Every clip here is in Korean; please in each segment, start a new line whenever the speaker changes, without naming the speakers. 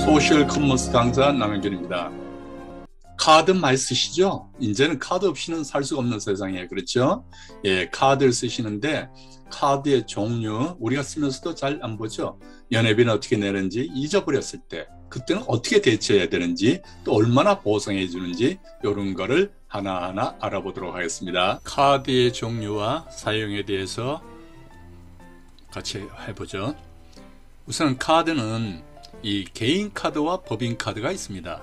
소셜 커머스 강사 남현균입니다. 카드 많이 쓰시죠? 이제는 카드 없이는 살 수가 없는 세상이에요. 그렇죠? 예, 카드를 쓰시는데 카드의 종류 우리가 쓰면서도 잘 안 보죠. 연회비는 어떻게 내는지, 잊어버렸을 때 그때는 어떻게 대처해야 되는지, 또 얼마나 보상해 주는지 이런 거를 하나하나 알아보도록 하겠습니다. 카드의 종류와 사용에 대해서 같이 해보죠. 우선 카드는 이 개인 카드와 법인 카드가 있습니다.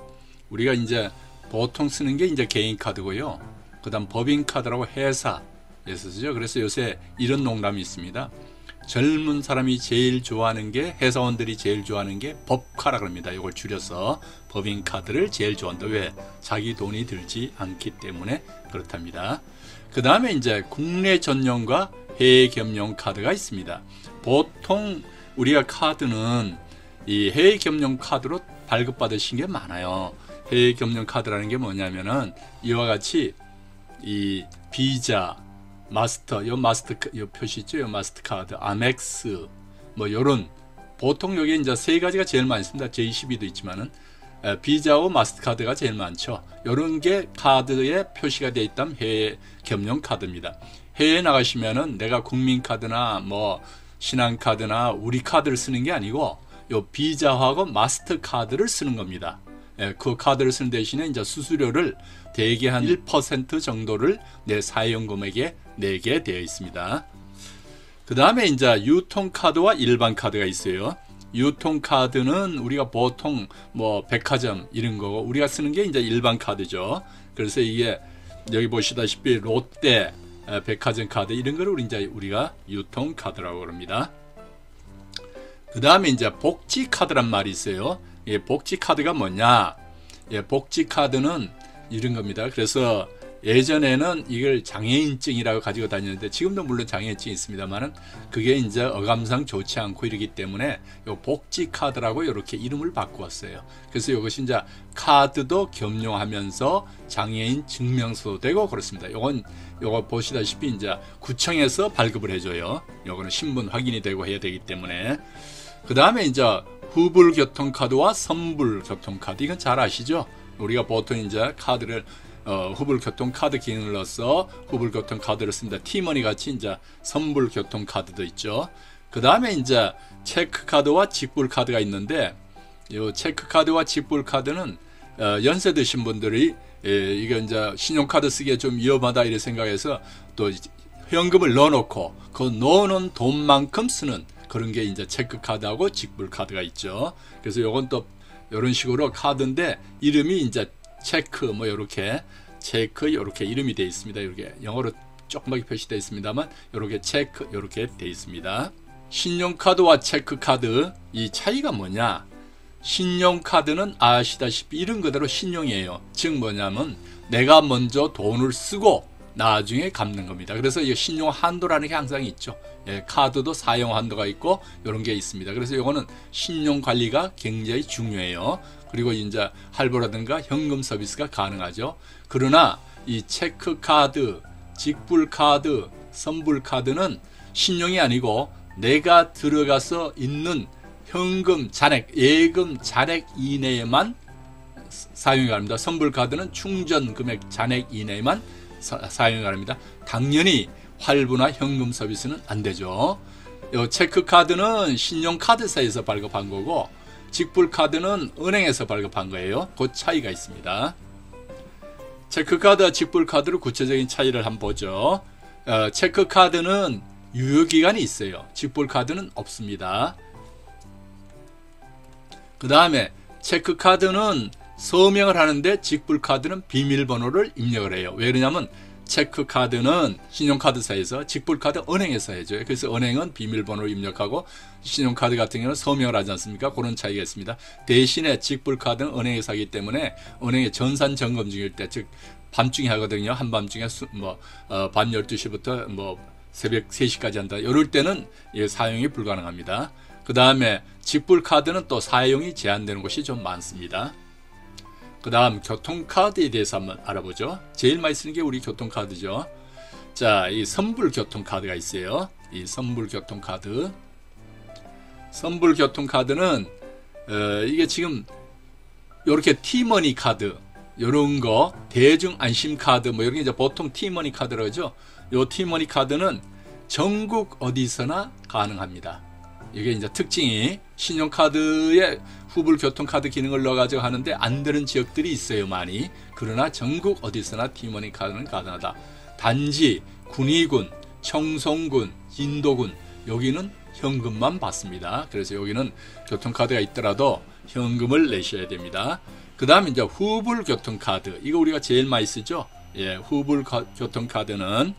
우리가 이제 보통 쓰는 게 이제 개인 카드고요. 그다음 법인 카드라고 회사에서 쓰죠. 그래서 요새 이런 농담이 있습니다. 젊은 사람이 제일 좋아하는 게, 회사원들이 제일 좋아하는 게 법카라 그럽니다. 이걸 줄여서 법인 카드를 제일 좋아한다. 왜? 자기 돈이 들지 않기 때문에 그렇답니다. 그 다음에 이제 국내 전용과 해외 겸용 카드가 있습니다. 보통 우리가 카드는 이 해외 겸용 카드로 발급받으신 게 많아요. 해외 겸용 카드라는 게 뭐냐면은 이와 같이 이 비자, 마스터, 요 표시 있죠? 요 마스터카드, 아멕스, 뭐 요런, 보통 여기 이제 세 가지가 제일 많이 있습니다. J12도 있지만은 비자와 마스터카드가 제일 많죠. 요런 게 카드에 표시가 되어 있다면 해외 겸용 카드입니다. 해외에 나가시면은 내가 국민카드나 뭐 신한카드나 우리 카드를 쓰는 게 아니고 요 비자하고 마스터카드를 쓰는 겁니다. 예, 그 카드를 쓰는 대신에 이제 수수료를 대개 한 1% 정도를 내 사용금액에 내게 되어 있습니다. 그 다음에 이제 유통카드와 일반 카드가 있어요. 유통카드는 우리가 보통 뭐 백화점 이런 거고, 우리가 쓰는 게 이제 일반 카드죠. 그래서 이게 여기 보시다시피 롯데, 백화점 카드 이런 거를 우리가 유통카드라고 합니다. 그 다음에 이제 복지카드란 말이 있어요. 예, 복지카드가 뭐냐? 예, 복지카드는 이런 겁니다. 그래서 예전에는 이걸 장애인증이라고 가지고 다녔는데, 지금도 물론 장애인증이 있습니다만은 그게 이제 어감상 좋지 않고 이러기 때문에 요 복지카드라고 이렇게 이름을 바꾸었어요. 그래서 이것이 이제 카드도 겸용하면서 장애인 증명서도 되고 그렇습니다. 요거 보시다시피 이제 구청에서 발급을 해줘요. 요거는 신분 확인이 되고 해야 되기 때문에. 그 다음에 이제 후불교통카드와 선불교통카드, 이건 잘 아시죠? 우리가 보통 이제 카드를 후불교통카드 기능을 넣어서 후불교통카드를 씁니다. 티머니 같이 이제 선불교통카드도 있죠. 그 다음에 이제 체크카드와 직불카드가 있는데, 이 체크카드와 직불카드는 연세 드신 분들이 이게 이제 신용카드 쓰기에 좀 위험하다 이렇게 생각해서 또 현금을 넣어놓고 그 넣어놓은 돈만큼 쓰는 그런 게 이제 체크카드하고 직불카드가 있죠. 그래서 요건 또 이런 식으로 카드인데 이름이 이제 체크 뭐 요렇게 체크 요렇게 이름이 되어 있습니다. 이렇게 영어로 조그맣게 표시되어 있습니다만 요렇게 체크 요렇게 되어 있습니다. 신용카드와 체크카드 이 차이가 뭐냐? 신용카드는 아시다시피 이름 그대로 신용이에요. 즉 뭐냐면 내가 먼저 돈을 쓰고 나중에 갚는 겁니다. 그래서 이 신용 한도라는 게 항상 있죠. 예, 카드도 사용 한도가 있고 이런 게 있습니다. 그래서 이거는 신용 관리가 굉장히 중요해요. 그리고 이제 할부라든가 현금 서비스가 가능하죠. 그러나 이 체크카드, 직불카드, 선불카드는 신용이 아니고 내가 들어가서 있는 현금 잔액, 예금 잔액 이내에만 사용이 가능합니다. 선불카드는 충전 금액 잔액 이내에만 사용이 가능합니다. 당연히 할부나 현금 서비스는 안 되죠. 요 체크카드는 신용카드사에서 발급한 거고, 직불카드는 은행에서 발급한 거예요. 그 차이가 있습니다. 체크카드와 직불카드로 구체적인 차이를 한번 보죠. 체크카드는 유효기간이 있어요. 직불카드는 없습니다. 그 다음에 체크카드는 서명을 하는데 직불카드는 비밀번호를 입력을 해요. 왜 그러냐면 체크카드는 신용카드사에서, 직불카드 은행에서 해줘요. 그래서 은행은 비밀번호를 입력하고 신용카드 같은 경우는 서명을 하지 않습니까? 그런 차이가 있습니다. 대신에 직불카드는 은행에서 하기 때문에 은행의 전산 점검 중일 때, 즉 밤중에 하거든요. 한밤중에 밤 12시부터 뭐 새벽 3시까지 한다. 이럴 때는 사용이 불가능합니다. 그 다음에 직불카드는 또 사용이 제한되는 곳이 좀 많습니다. 그 다음 교통카드에 대해서 한번 알아보죠. 제일 많이 쓰는 게 우리 교통카드죠. 자, 이 선불교통카드가 있어요. 이 선불교통카드. 선불교통카드는 이게 지금 요렇게 티머니 카드, 요런 거, 대중 안심 카드, 뭐 이런 게 이제 보통 티머니 카드라고 하죠. 요 티머니 카드는 전국 어디서나 가능합니다. 이게 이제 특징이 신용카드에 후불 교통카드 기능을 넣어가지고 하는데 안 되는 지역들이 있어요, 많이. 그러나 전국 어디서나 티머니 카드는 가능하다. 단지 군의군, 청송군, 인도군, 여기는 현금만 받습니다. 그래서 여기는 교통카드가 있더라도 현금을 내셔야 됩니다. 그 다음 이제 후불 교통카드, 이거 우리가 제일 많이 쓰죠. 예, 후불 교통카드는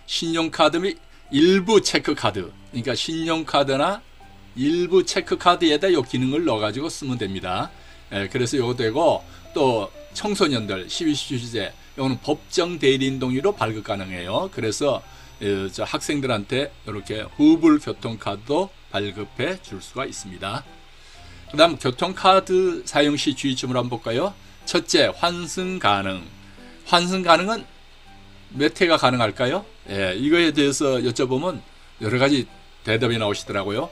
신용카드 및 일부 체크카드, 그러니까 신용카드나 일부 체크카드에다 이 기능을 넣어가지고 쓰면 됩니다. 예, 그래서 이거 되고, 또 청소년들 12시 주제, 이거는 법정 대리인 동의로 발급 가능해요. 그래서 저 학생들한테 이렇게 후불 교통카드도 발급해 줄 수가 있습니다. 그 다음 교통카드 사용 시 주의점을 한번 볼까요? 첫째, 환승 가능. 환승 가능은 몇 회가 가능할까요? 예, 이거에 대해서 여쭤보면 여러 가지 대답이 나오시더라고요.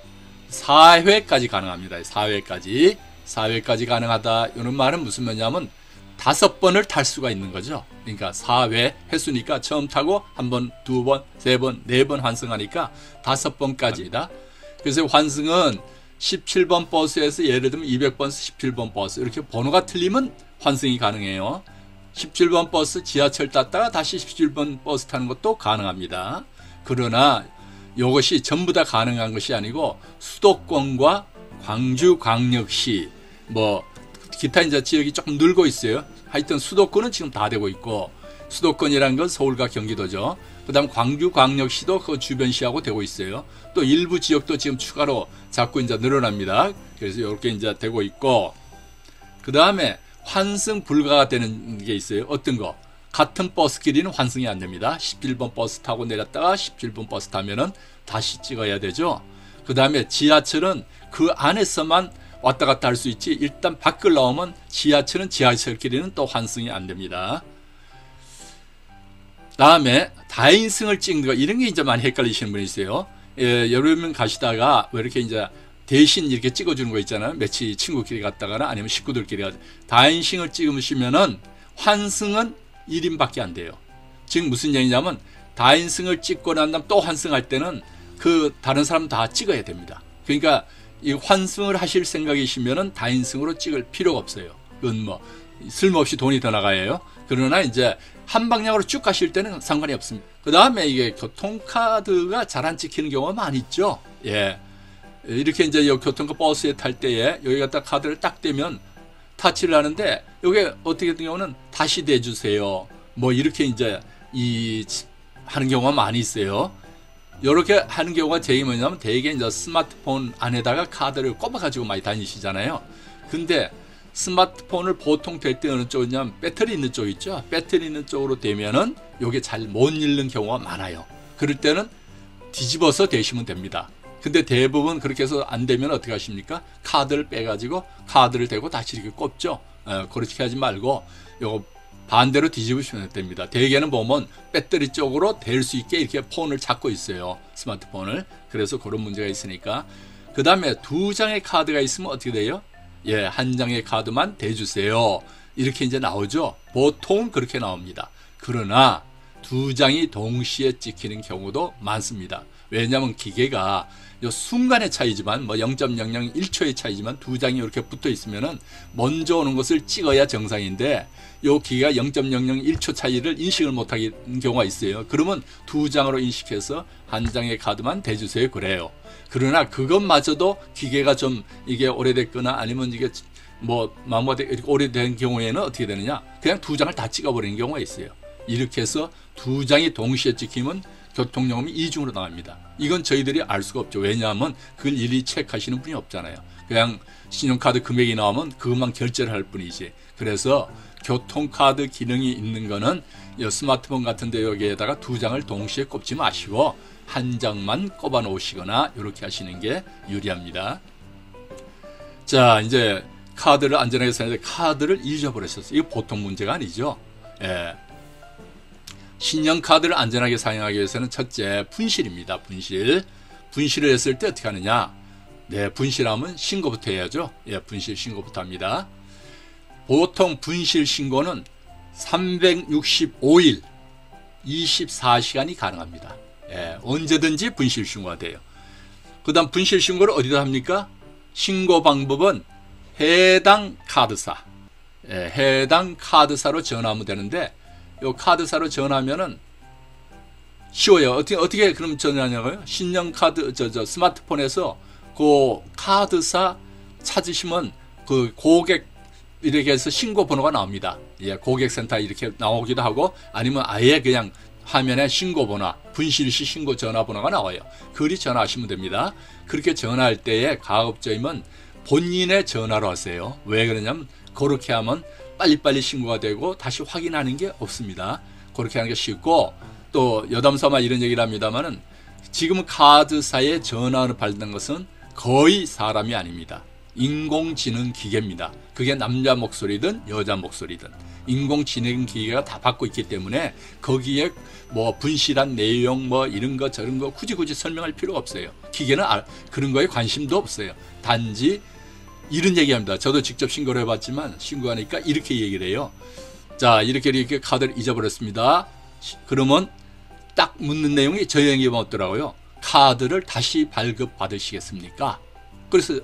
4회까지 가능합니다. 4회까지. 4회까지 가능하다. 이런 말은 무슨 말이냐면 5번을 탈 수가 있는 거죠. 그러니까 4회 횟수니까 처음 타고 1번, 2번, 3번, 4번 환승하니까 5번까지다. 그래서 환승은 17번 버스에서 예를 들면 200번 17번 버스 이렇게 번호가 틀리면 환승이 가능해요. 17번 버스 지하철 탔다가 다시 17번 버스 타는 것도 가능합니다. 그러나 이것이 전부 다 가능한 것이 아니고 수도권과 광주광역시 뭐 기타 이제 지역이 조금 늘고 있어요. 하여튼 수도권은 지금 다 되고 있고, 수도권이라는 건 서울과 경기도죠. 그 다음 광주광역시도 그 주변시하고 되고 있어요. 또 일부 지역도 지금 추가로 자꾸 이제 늘어납니다. 그래서 이렇게 이제 되고 있고, 그 다음에 환승 불가가 되는 게 있어요. 어떤 거? 같은 버스끼리는 환승이 안 됩니다. 11번 버스 타고 내렸다가 17번 버스 타면은 다시 찍어야 되죠. 그 다음에 지하철은 그 안에서만 왔다 갔다 할 수 있지, 일단 밖을 나오면 지하철은 지하철끼리는 또 환승이 안 됩니다. 다음에 다인승을 찍는 거, 이런 게 이제 많이 헷갈리시는 분이 있어요. 예, 여러 명 가시다가 왜 이렇게 이제 대신 이렇게 찍어주는 거 있잖아요. 며칠 친구끼리 갔다거나 아니면 식구들끼리 가서 다인승을 찍으시면은 환승은 1인밖에 안 돼요. 지금 무슨 얘기냐면 다인승을 찍고 난 다음 또 환승할 때는 그 다른 사람 다 찍어야 됩니다. 그러니까 이 환승을 하실 생각이시면은 다인승으로 찍을 필요가 없어요. 그건 뭐 쓸모없이 돈이 더 나가요. 그러나 이제 한 방향으로 쭉 가실 때는 상관이 없습니다. 그 다음에 이게 교통카드가 잘 안 찍히는 경우가 많이 있죠. 예, 이렇게 이제 교통카 버스에 탈 때에 여기 갖다 카드를 딱 대면 타치를 하는데 이게 어떻게 된 경우는 다시 대주세요. 뭐 이렇게 이제 하는 경우가 많이 있어요. 이렇게 하는 경우가 되게 뭐냐면 대개 이제 스마트폰 안에다가 카드를 꼽아가지고 많이 다니시잖아요. 근데 스마트폰을 보통 댈 때 어느 쪽이냐면 배터리 있는 쪽 있죠. 배터리 있는 쪽으로 대면은 이게 잘 못 읽는 경우가 많아요. 그럴 때는 뒤집어서 대시면 됩니다. 근데 대부분 그렇게 해서 안 되면 어떻게 하십니까? 카드를 빼가지고 카드를 대고 다시 이렇게 꼽죠. 그렇게 하지 말고 요거 반대로 뒤집으시면 됩니다. 대개는 보면 배터리 쪽으로 댈 수 있게 이렇게 폰을 잡고 있어요. 스마트폰을. 그래서 그런 문제가 있으니까. 그 다음에 2장의 카드가 있으면 어떻게 돼요? 예, 1장의 카드만 대주세요. 이렇게 이제 나오죠. 보통 그렇게 나옵니다. 그러나 2장이 동시에 찍히는 경우도 많습니다. 왜냐하면 기계가 요 순간의 차이지만 뭐 0.001초의 차이지만 2장이 이렇게 붙어 있으면은 먼저 오는 것을 찍어야 정상인데 요 기계가 0.001초 차이를 인식을 못하는 경우가 있어요. 그러면 2장으로 인식해서 1장의 카드만 대주세요. 그래요. 그러나 그것마저도 기계가 좀 이게 오래됐거나 아니면 이게 뭐 마모가 오래된 경우에는 어떻게 되느냐? 그냥 2장을 다 찍어버리는 경우가 있어요. 이렇게 해서 2장이 동시에 찍히면 교통요금이 이중으로 나갑니다. 이건 저희들이 알 수가 없죠. 왜냐하면 그걸 일일이 체크하시는 분이 없잖아요. 그냥 신용카드 금액이 나오면 그것만 결제를 할 뿐이지. 그래서 교통카드 기능이 있는 거는 스마트폰 같은 데 여기에다가 2장을 동시에 꼽지 마시고 1장만 꼽아 놓으시거나 이렇게 하시는 게 유리합니다. 자, 이제 카드를 안전하게 사용하는데 카드를 잊어버렸었어요. 이거 보통 문제가 아니죠. 예. 신용카드를 안전하게 사용하기 위해서는 첫째, 분실입니다. 분실을 했을 때 어떻게 하느냐? 네, 분실하면 신고부터 해야죠. 예, 분실 신고부터 합니다. 보통 분실 신고는 365일 24시간이 가능합니다. 예, 언제든지 분실 신고가 돼요. 그 다음 분실 신고를 어디다 합니까? 신고 방법은 해당 카드사, 예, 해당 카드사로 전화하면 되는데, 요 카드사로 전화하면은 쉬워요. 어떻게 그럼 전화하냐고요? 신용카드, 스마트폰에서 그 카드사 찾으시면 그 고객 이렇게 해서 신고 번호가 나옵니다. 예, 고객센터 이렇게 나오기도 하고, 아니면 아예 그냥 화면에 신고 번호, 분실시 신고 전화번호가 나와요. 그리 전화하시면 됩니다. 그렇게 전화할 때에 가급적이면 본인의 전화로 하세요. 왜 그러냐면 그렇게 하면 빨리빨리 신고가 되고 다시 확인하는 게 없습니다. 그렇게 하는 게 쉽고, 또 여담삼아 이런 얘기를 합니다만은 지금 카드사에 전화를 받는 것은 거의 사람이 아닙니다. 인공지능 기계입니다. 그게 남자 목소리든 여자 목소리든 인공지능 기계가 다 받고 있기 때문에 거기에 뭐 분실한 내용 뭐 이런 거 저런 거 굳이 설명할 필요가 없어요. 기계는 그런 거에 관심도 없어요. 단지 이런 얘기합니다. 저도 직접 신고를 해봤지만 신고하니까 이렇게 얘기를 해요. 자, 이렇게 카드를 잊어버렸습니다. 그러면 딱 묻는 내용이 저 얘기가 뭐더라고요. 카드를 다시 발급 받으시겠습니까? 그래서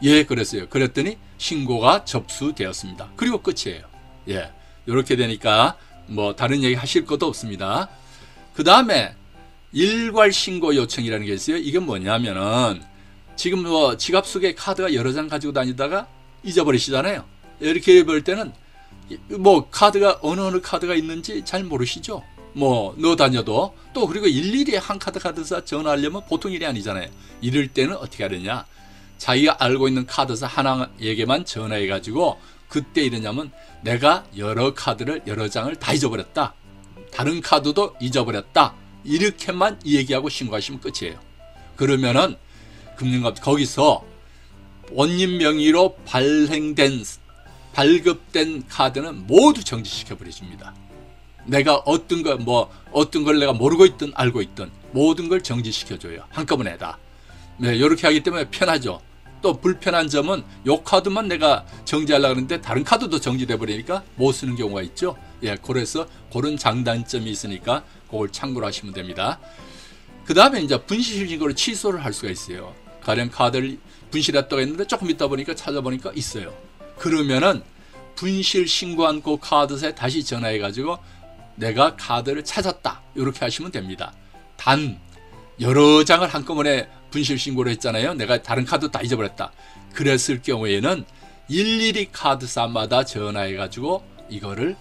예, 그랬어요. 그랬더니 신고가 접수되었습니다. 그리고 끝이에요. 예, 이렇게 되니까 뭐 다른 얘기 하실 것도 없습니다. 그 다음에 일괄 신고 요청이라는 게 있어요. 이게 뭐냐면은 지금 뭐 지갑 속에 카드가 여러 장 가지고 다니다가 잊어버리시잖아요. 이렇게 볼 때는 뭐 카드가 어느 카드가 있는지 잘 모르시죠. 뭐 넣어 다녀도 또 그리고 일일이 한 카드사 전화하려면 보통 일이 아니잖아요. 이럴 때는 어떻게 하느냐, 자기가 알고 있는 카드사 하나에게만 전화해 가지고 그때 이러냐면 내가 여러 카드를 여러 장을 다 잊어버렸다, 다른 카드도 잊어버렸다, 이렇게만 얘기하고 신고하시면 끝이에요. 그러면은 금융감 거기서 본인 명의로 발급된 카드는 모두 정지시켜 버리십니다. 내가 어떤 걸 내가 모르고 있든 알고 있든 모든 걸 정지시켜줘요. 한꺼번에 다. 네, 이렇게 하기 때문에 편하죠. 또 불편한 점은 요 카드만 내가 정지하려고 하는데 다른 카드도 정지돼 버리니까 못 쓰는 경우가 있죠. 예, 그래서 그런 장단점이 있으니까 그걸 참고로 하시면 됩니다. 그 다음에 이제 분실 신고를 취소를 할 수가 있어요. 가령 카드를 분실했다고 했는데 조금 있다 보니까 찾아보니까 있어요. 그러면은 분실 신고한 그 카드사에 다시 전화해 가지고 내가 카드를 찾았다, 이렇게 하시면 됩니다. 단 여러 장을 한꺼번에 분실 신고를 했잖아요. 내가 다른 카드 다 잊어버렸다. 그랬을 경우에는 일일이 카드사마다 전화해 가지고 이거를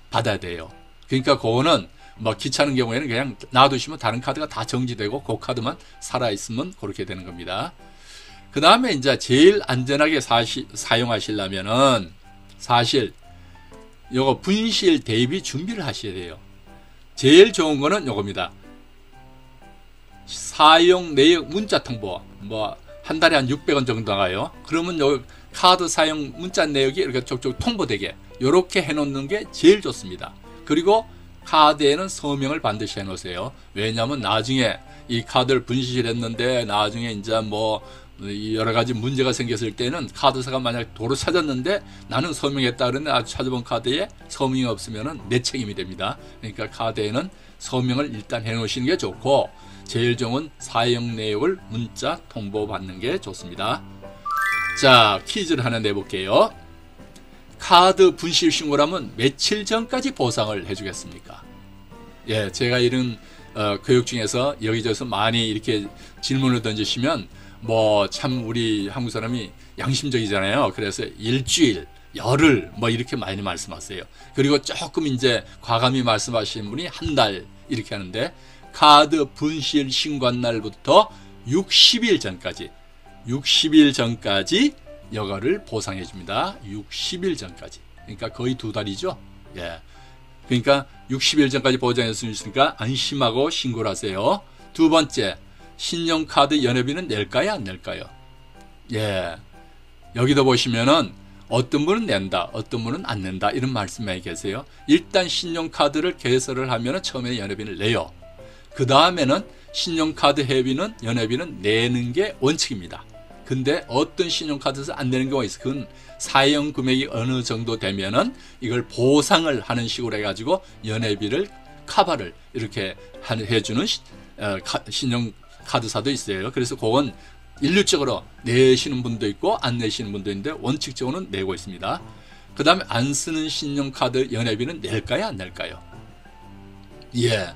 받아야 돼요. 그러니까 그거는 뭐 귀찮은 경우에는 그냥 놔두시면 다른 카드가 다 정지되고 그 카드만 살아있으면 그렇게 되는 겁니다. 그 다음에 이제 제일 안전하게 사용하시려면은 사실 요거 분실 대비 준비를 하셔야 돼요. 제일 좋은 거는 요겁니다. 사용 내역 문자 통보, 뭐 한 달에 한 600원 정도 나가요. 그러면 요 카드 사용 문자 내역이 이렇게 쪽쪽 통보되게 요렇게 해놓는 게 제일 좋습니다. 그리고 카드에는 서명을 반드시 해놓으세요. 왜냐하면 나중에 이 카드를 분실했는데 나중에 이제 뭐 여러 가지 문제가 생겼을 때는 카드사가 만약 도로 찾았는데 나는 서명했다 그러는데 아주 찾아본 카드에 서명이 없으면 내 책임이 됩니다. 그러니까 카드에는 서명을 일단 해놓으시는 게 좋고, 제일 좋은 사용 내역을 문자 통보받는 게 좋습니다. 자, 퀴즈를 하나 내볼게요. 카드 분실 신고라면 며칠 전까지 보상을 해주겠습니까? 예, 제가 이런 교육 중에서 여기저기서 많이 이렇게 질문을 던지시면 뭐 참 우리 한국 사람이 양심적이잖아요. 그래서 일주일, 열흘 뭐 이렇게 많이 말씀하세요. 그리고 조금 이제 과감히 말씀하시는 분이 한 달 이렇게 하는데, 카드 분실 신고한 날부터 60일 전까지 여거를 보상해 줍니다. 60일 전까지. 그러니까 거의 2달이죠. 예. 그러니까 60일 전까지 보장해 줄 수 있으니까 안심하고 신고를 하세요. 두 번째, 신용카드 연회비는 낼까요, 안 낼까요? 예. 여기도 보시면은 어떤 분은 낸다, 어떤 분은 안 낸다, 이런 말씀이 계세요. 일단 신용카드를 개설을 하면은 처음에 연회비를 내요. 그 다음에는 신용카드 회비는 연회비는 내는 게 원칙입니다. 근데 어떤 신용카드에서 안 되는 경우가 있어. 그건 사용 금액이 어느 정도 되면은 이걸 보상을 하는 식으로 해가지고 연회비를 카바를 이렇게 해주는 신용카드사도 있어요. 그래서 그건 일률적으로 내시는 분도 있고 안 내시는 분도 있는데 원칙적으로는 내고 있습니다. 그 다음에 안 쓰는 신용카드 연회비는 낼까요? 안 낼까요? 예.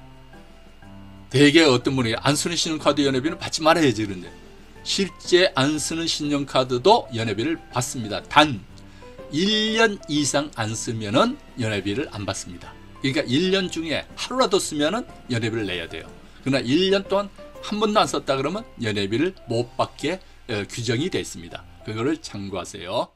대개 어떤 분이 안 쓰는 신용카드 연회비는 받지 말아야지 그런데 실제 안 쓰는 신용카드도 연회비를 받습니다. 단 1년 이상 안 쓰면은 연회비를 안 받습니다. 그러니까 1년 중에 하루라도 쓰면은 연회비를 내야 돼요. 그러나 1년 동안 한 번도 안 썼다 그러면 연회비를 못 받게 규정이 되어 있습니다. 그거를 참고하세요.